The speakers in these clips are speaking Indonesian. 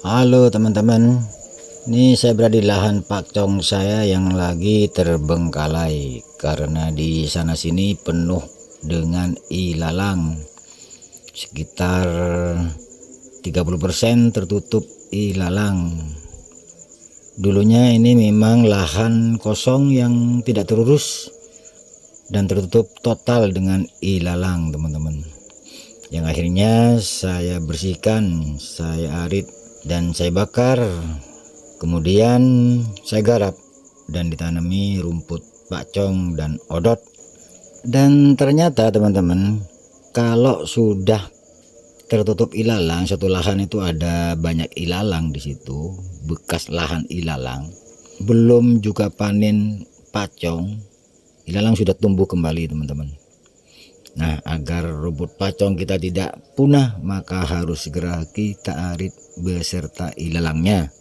Halo teman-teman, ini saya berada di lahan pakcong saya yang lagi terbengkalai karena di sana sini penuh dengan ilalang. Sekitar 30% tertutup ilalang. Dulunya ini memang lahan kosong yang tidak terurus dan tertutup total dengan ilalang, teman-teman. Yang akhirnya saya bersihkan, saya arit dan saya bakar, kemudian saya garap dan ditanami rumput pakcong dan odot. Dan ternyata teman-teman, kalau sudah tertutup ilalang, satu lahan itu ada banyak ilalang di situ, bekas lahan ilalang, belum juga panen pakcong, ilalang sudah tumbuh kembali, teman-teman. Nah, agar rumput pakcong kita tidak punah, maka harus segera kita arit beserta ilalangnya.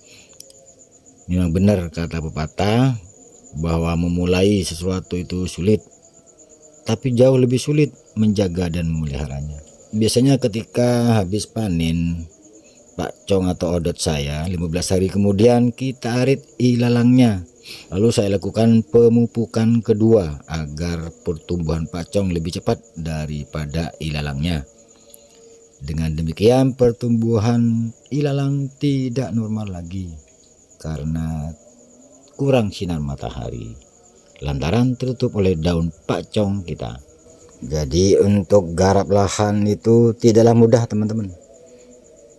Memang benar kata pepatah bahwa memulai sesuatu itu sulit, tapi jauh lebih sulit menjaga dan memeliharanya. Biasanya ketika habis panen pakcong atau odot saya, 15 hari kemudian kita arit ilalangnya. Lalu saya lakukan pemupukan kedua agar pertumbuhan pakcong lebih cepat daripada ilalangnya. Dengan demikian pertumbuhan ilalang tidak normal lagi karena kurang sinar matahari lantaran tertutup oleh daun pakcong kita. Jadi untuk garap lahan itu tidaklah mudah, teman-teman.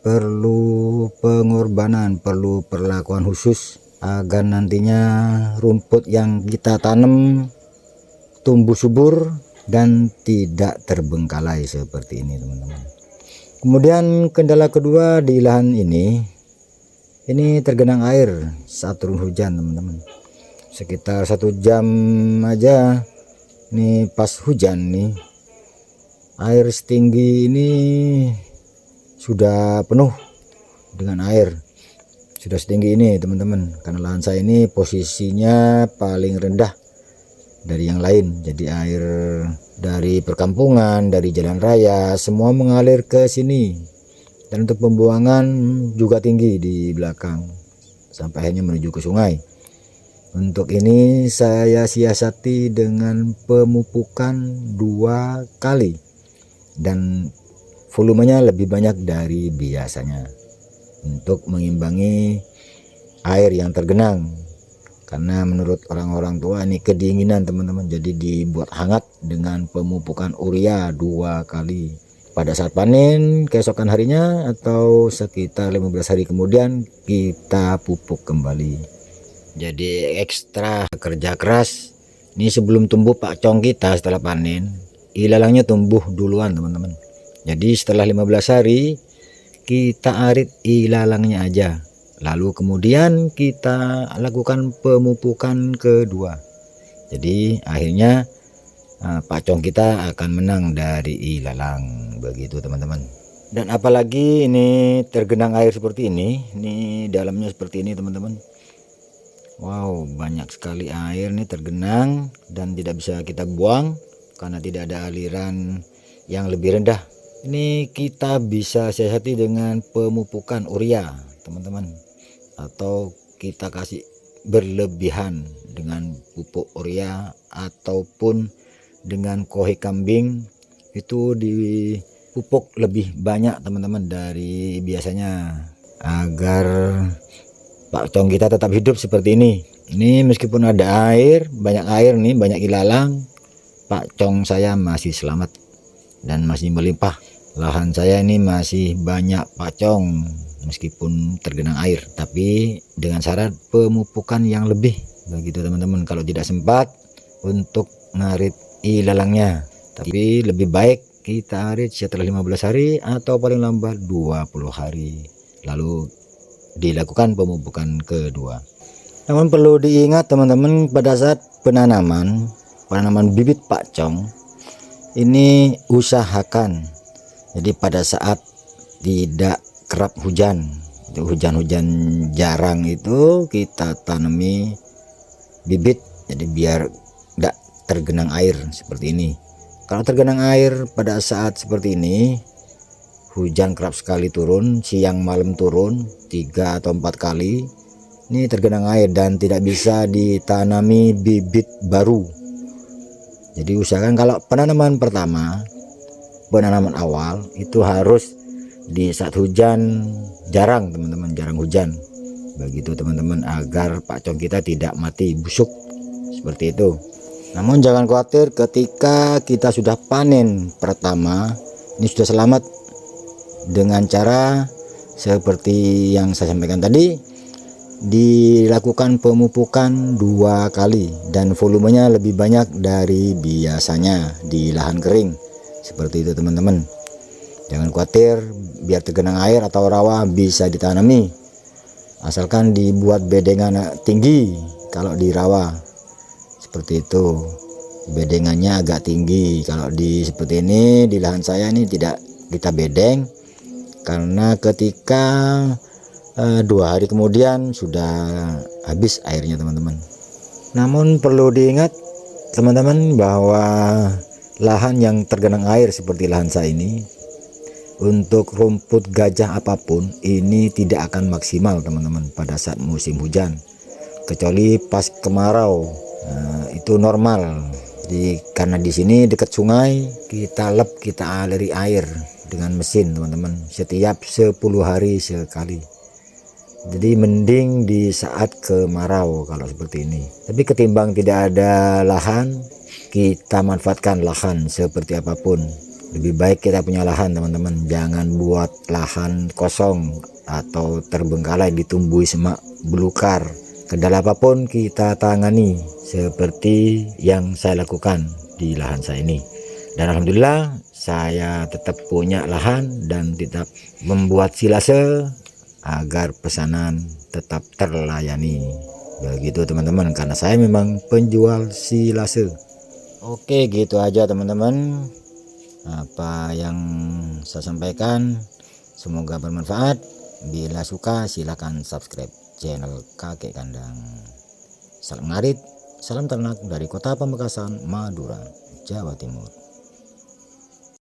Perlu pengorbanan, perlu perlakuan khusus agar nantinya rumput yang kita tanam tumbuh subur dan tidak terbengkalai seperti ini, teman-teman. Kemudian kendala kedua di lahan ini tergenang air saat turun hujan, teman-teman. Sekitar 1 jam aja nih pas hujan nih, air setinggi ini sudah penuh dengan air, sudah setinggi ini, teman-teman. Karena lahan saya ini posisinya paling rendah dari yang lain, jadi air dari perkampungan, dari jalan raya semua mengalir ke sini, dan untuk pembuangan juga tinggi di belakang sampai akhirnya menuju ke sungai. Untuk ini saya siasati dengan pemupukan 2 kali dan volumenya lebih banyak dari biasanya untuk mengimbangi air yang tergenang. Karena menurut orang-orang tua ini kedinginan, teman-teman, jadi dibuat hangat dengan pemupukan urea 2 kali pada saat panen keesokan harinya atau sekitar 15 hari kemudian kita pupuk kembali. Jadi ekstra kerja keras ini sebelum tumbuh pakcong kita. Setelah panen ilalangnya tumbuh duluan, teman-teman. Jadi setelah 15 hari kita arit ilalangnya aja, lalu kemudian kita lakukan pemupukan kedua. Jadi akhirnya pakcong kita akan menang dari ilalang, begitu, teman-teman. Dan apalagi ini tergenang air seperti ini dalamnya seperti ini, teman-teman. Wow, banyak sekali air nih tergenang dan tidak bisa kita buang karena tidak ada aliran yang lebih rendah. Ini kita bisa siasati dengan pemupukan urea, teman-teman, atau kita kasih berlebihan dengan pupuk urea ataupun dengan kohe kambing, itu dipupuk lebih banyak, teman-teman, dari biasanya agar pakcong kita tetap hidup seperti ini. Ini meskipun ada air, banyak air nih, banyak ilalang, pakcong saya masih selamat dan masih melimpah. Lahan saya ini masih banyak pakcong meskipun tergenang air, tapi dengan syarat pemupukan yang lebih, begitu, teman-teman. Kalau tidak sempat untuk ngarit ilalangnya, tapi lebih baik kita arit setelah 15 hari atau paling lambat 20 hari lalu dilakukan pemupukan kedua. Namun perlu diingat, teman-teman, pada saat penanaman bibit pakcong ini usahakan jadi pada saat tidak kerap hujan, itu hujan-hujan jarang, itu kita tanami bibit, jadi biar tidak tergenang air seperti ini. Kalau tergenang air pada saat seperti ini, hujan kerap sekali turun, siang malam turun 3 atau 4 kali. Ini tergenang air dan tidak bisa ditanami bibit baru. Jadi usahakan kalau penanaman pertama, penanaman awal itu harus di saat hujan jarang, teman-teman, jarang hujan. Begitu teman-teman, agar pakcoy kita tidak mati busuk seperti itu. Namun jangan khawatir, ketika kita sudah panen pertama, ini sudah selamat dengan cara seperti yang saya sampaikan tadi, dilakukan pemupukan 2 kali dan volumenya lebih banyak dari biasanya di lahan kering. Seperti itu teman-teman. Jangan khawatir, biar tergenang air atau rawa bisa ditanami, asalkan dibuat bedengan tinggi. Kalau di rawa seperti itu, bedengannya agak tinggi. Kalau di seperti ini, di lahan saya ini tidak kita bedeng, karena ketika 2 hari kemudian sudah habis airnya teman-teman. Namun perlu diingat teman-teman, bahwa lahan yang tergenang air seperti lahan saya ini, untuk rumput gajah apapun ini tidak akan maksimal teman-teman pada saat musim hujan, kecuali pas kemarau. Itu normal. Jadi karena di sini dekat sungai, kita aliri air dengan mesin teman-teman, setiap 10 hari sekali. Jadi mending di saat kemarau kalau seperti ini. Tapi ketimbang tidak ada lahan, kita manfaatkan lahan seperti apapun. Lebih baik kita punya lahan teman-teman, jangan buat lahan kosong atau terbengkalai ditumbuhi semak belukar. Kendala apapun kita tangani seperti yang saya lakukan di lahan saya ini. Dan alhamdulillah saya tetap punya lahan dan tetap membuat silase agar pesanan tetap terlayani. Begitu teman-teman, karena saya memang penjual silase. Oke, gitu aja teman-teman apa yang saya sampaikan, semoga bermanfaat. Bila suka silahkan subscribe channel Kakek Kandang. Salam ngarit, salam ternak dari Kota Pamekasan, Madura, Jawa Timur.